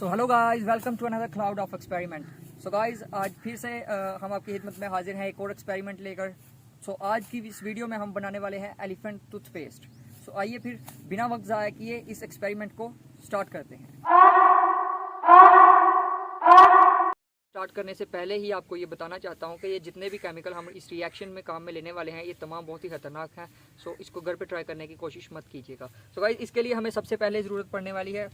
So hello guys, welcome to another cloud of experiment. So guys, आज फिर से हम आपकी खिदमत में हाजिर हैं एक और एक्सपेरिमेंट लेकर। सो आज की इस वीडियो में हम बनाने वाले हैं एलिफेंट टूथपेस्ट। सो आइए फिर बिना वक्त ज़ाया किए इस एक्सपेरिमेंट को स्टार्ट करते हैं। स्टार्ट करने से पहले ही आपको ये बताना चाहता हूँ कि ये जितने भी केमिकल हम इस रिएक्शन में काम में लेने वाले हैं ये तमाम बहुत ही खतरनाक हैं। सो इसको घर पे ट्राई करने की कोशिश मत कीजिएगा। सो गाइस, इसके लिए हमें सबसे पहले ज़रूरत पड़ने वाली है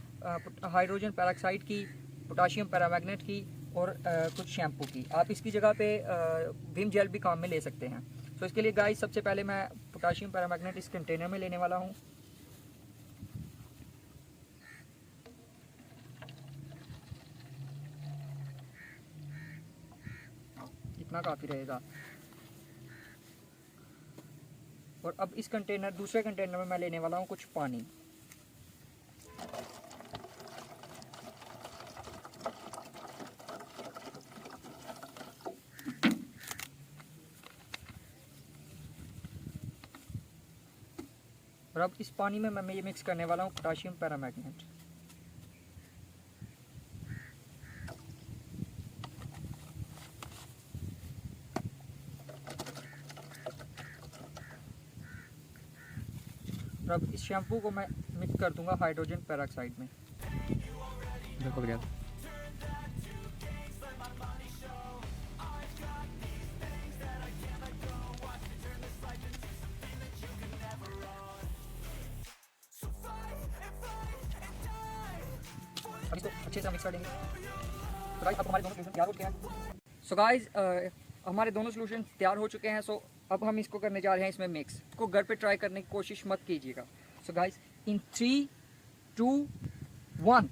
हाइड्रोजन पेरोक्साइड की, पोटाशियम पैरामैग्नेट की और कुछ शैम्पू की। आप इसकी जगह पे विम जेल भी काम में ले सकते हैं। सो इसके लिए गाइस सबसे पहले मैं पोटाशियम पैरामैग्नेट इस कंटेनर में लेने वाला हूँ। इतना काफ़ी रहेगा। और अब इस कंटेनर दूसरे कंटेनर में मैं लेने वाला हूँ कुछ पानी। और अब इस पानी में मैं ये मिक्स करने वाला हूँ पोटाशियम पैरामैग्नेट। और अब इस शैम्पू को मैं मिक्स कर दूंगा हाइड्रोजन पेरोक्साइड में। देखो गया। अब इसको अच्छे से मिक्स कर देंगे। तो गाइस, अब हमारे दोनों सॉल्यूशन तैयार हो चुके हैं। सो गाइस, हमारे दोनों सॉल्यूशन तैयार हो चुके हैं। सो अब हम इसको करने जा रहे हैं इसमें मिक्स। इसको घर पे ट्राई करने की कोशिश मत कीजिएगा। सो गाइस, इन 3, 2, 1।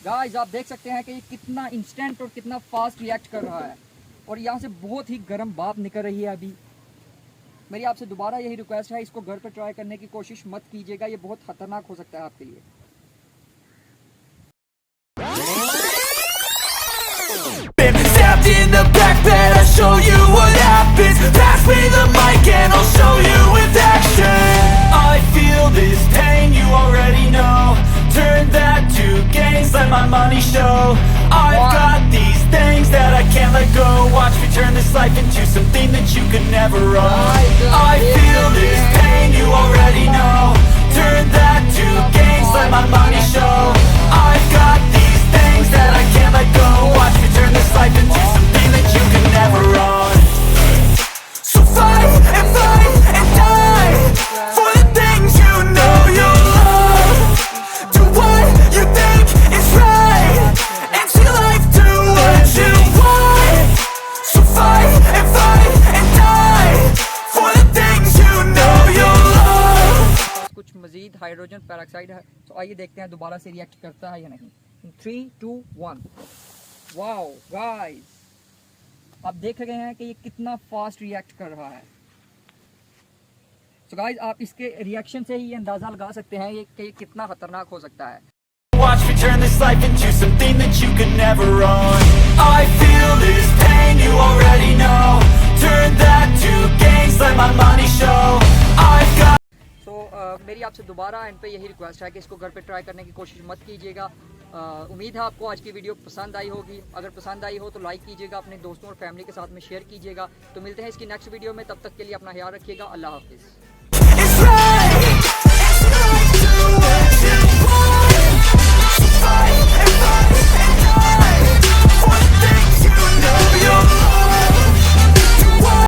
गाइस, आप देख सकते हैं कि ये कितना इंस्टेंट और कितना फास्ट रिएक्ट कर रहा है और यहाँ से बहुत ही गर्म भाप निकल रही है। अभी मेरी आपसे दोबारा यही रिक्वेस्ट है, इसको घर पे ट्राई करने की कोशिश मत कीजिएगा। ये बहुत खतरनाक हो सकता है आपके लिए। Stabbed in the back bed, I'll show you what happens. Pass me the mic and I'll show you with action. I feel this pain, you already know. Turn that to gains, let my money show. I've got these things that I can't let go. Watch me turn this life into something that you could never own. I feel this pain, you already know. Turn that to gains, let my money show. I've got these things that I can't let go. Watch me turn this life into something that you could never own. So fight and die for the things you know you love. Do what you think is right and see life do what you want. So fight and die for the things you know you love. कुछ मजीद hydrogen peroxide है। तो आइए देखते हैं दोबारा से react करता है या नहीं। 3, 2, 1। वाओ गाइस, आप देख रहे हैं कि ये कितना फास्ट रिएक्ट कर रहा है। तो गाइस, आप इसके रिएक्शन से ही अंदाजा लगा सकते हैं कि ये कितना खतरनाक हो सकता है। Watch me turn this life into something that you could never own. I feel this pain, you already know. Turn that to gains, let my money show. I've got मेरी आपसे दोबारा एंड पे यही रिक्वेस्ट है कि इसको घर पे ट्राई करने की कोशिश मत कीजिएगा। उम्मीद है आपको आज की वीडियो पसंद आई होगी। अगर पसंद आई हो तो लाइक कीजिएगा, अपने दोस्तों और फैमिली के साथ में शेयर कीजिएगा। तो मिलते हैं इसकी नेक्स्ट वीडियो में, तब तक के लिए अपना ख्याल रखिएगा। अल्लाह हाफिज़।